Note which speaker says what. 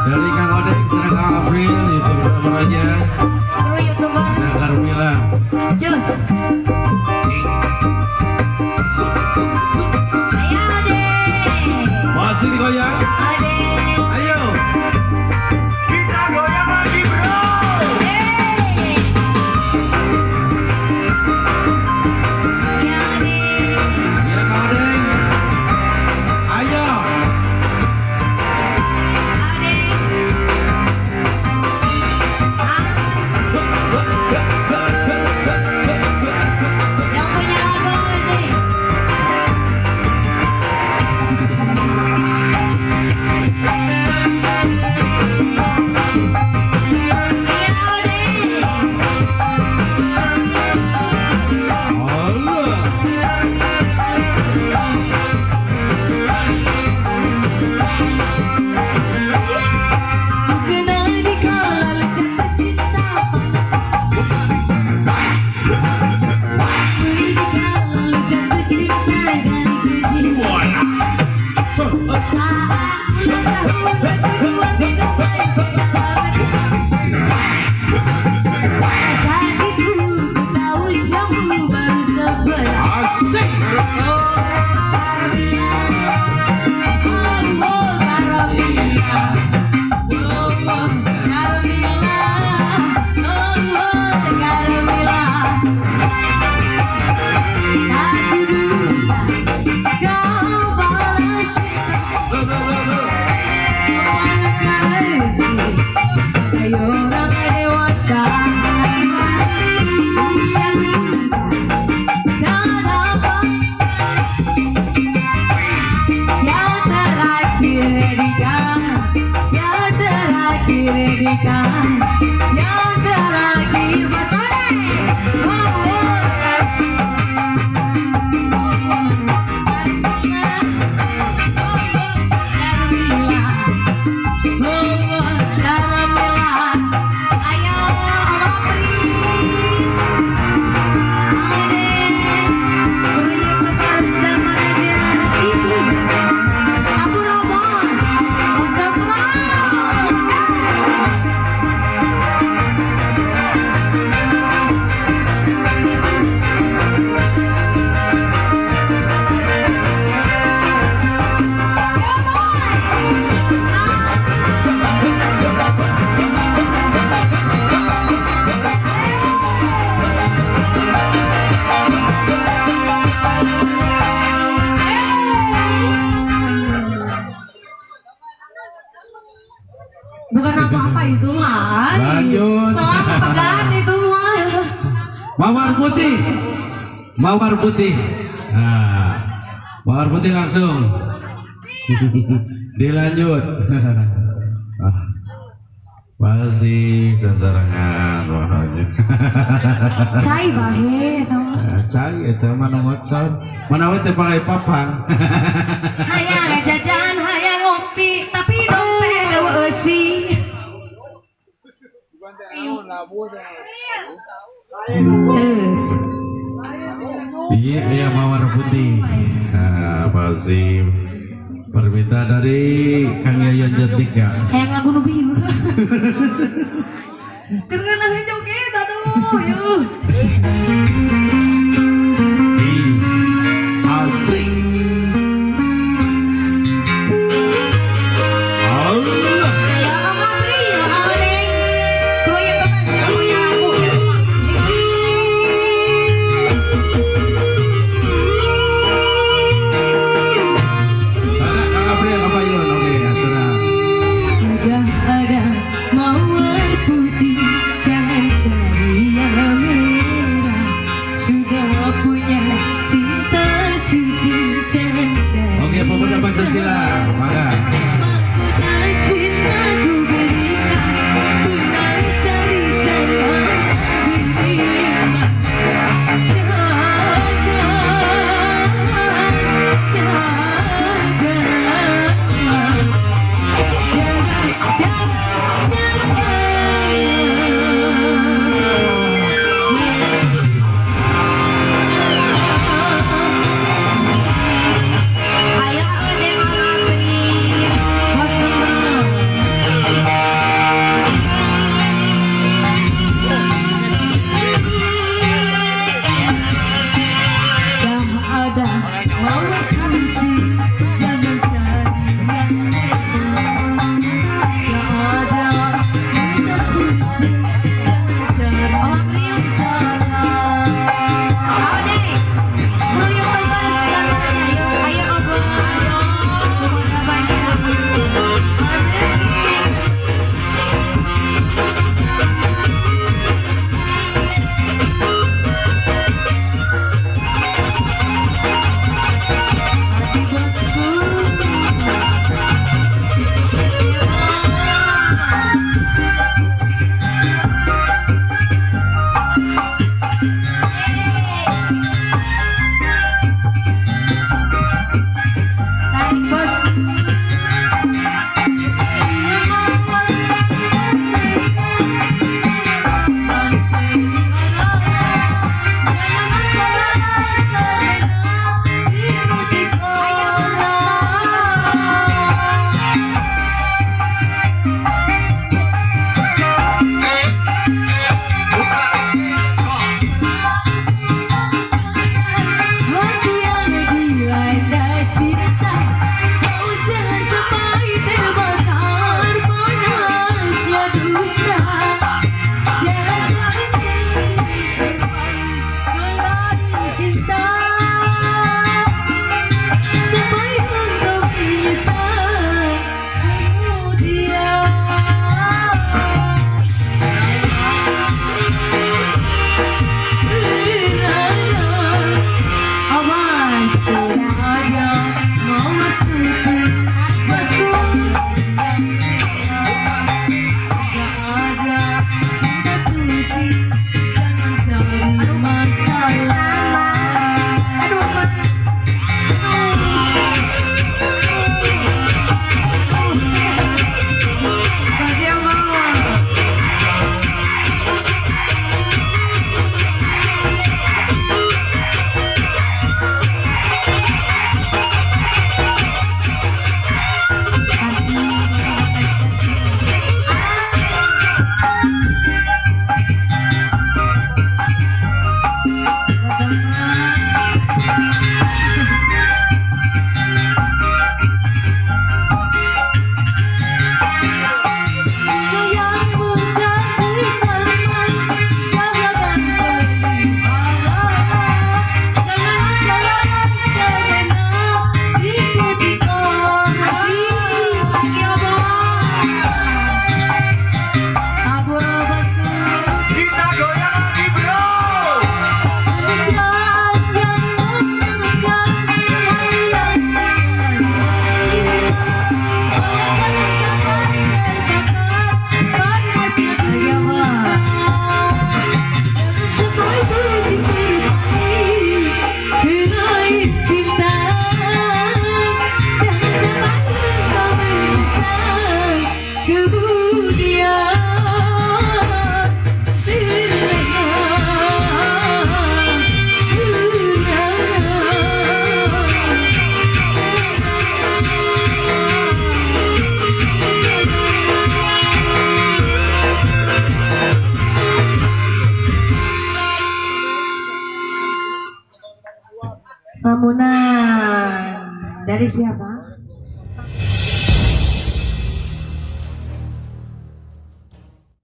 Speaker 1: Dari Kang Odeng, serang Kang April, youtuber aja.
Speaker 2: youtuber.
Speaker 1: Nah, Karmila.
Speaker 2: Jus. Ayo Ade.
Speaker 1: Masih digoyang.
Speaker 2: Ade.
Speaker 1: Ayo.
Speaker 3: Kita goyang lagi bro.
Speaker 2: Ya Ade.
Speaker 1: Ya Kang Odeng. Ayo.
Speaker 2: Ade. Yang punya lagu Ade. Iya Ade.
Speaker 1: Allah.
Speaker 2: Kenal di kala jatuh cinta Beri di kala jatuh cinta dari kejiwa Saat ulang tahun kedua tidak baik Saat itu ku tahu syamu baru sebelah
Speaker 1: Asik.
Speaker 2: Orang dewasa usia minta dan apa yang terakhir edikan yang terakhir edikan yang terakhir basore bukan apa-apa itu mah.
Speaker 1: Lanjut.
Speaker 2: Selamat pegan itu mah.
Speaker 1: Mawar putih. Mawar putih. Nah, mawar putih langsung. Dilanjut. Masih sasarangan wahanya.
Speaker 2: Cai bahe tau.
Speaker 1: Cai itu mana ngocor. Mana we teh palai papang.
Speaker 2: Hayang jajan, hayang ngopi, tapi dompet eusi. Terus.
Speaker 1: Iya, iya mawar putih. Nah, pasti permintaan dari Kang Yayan Jatika.
Speaker 2: Hayang lagu nu biru. Karena nang joget aduh, yuk.
Speaker 1: Asing. Allah.
Speaker 2: Ya Kang April, Odeng. Kroyok teman saya punya lagu ya.
Speaker 1: Kang April apa yun? Oke, aturan.
Speaker 2: Sudah ada mawar putih, jangan cari yang merah.
Speaker 1: Oke, pemuda Pancasila, mangga.
Speaker 2: Mahkota cintaku berikan, benar sari jangan berikan.
Speaker 4: Lamunan dari siapa?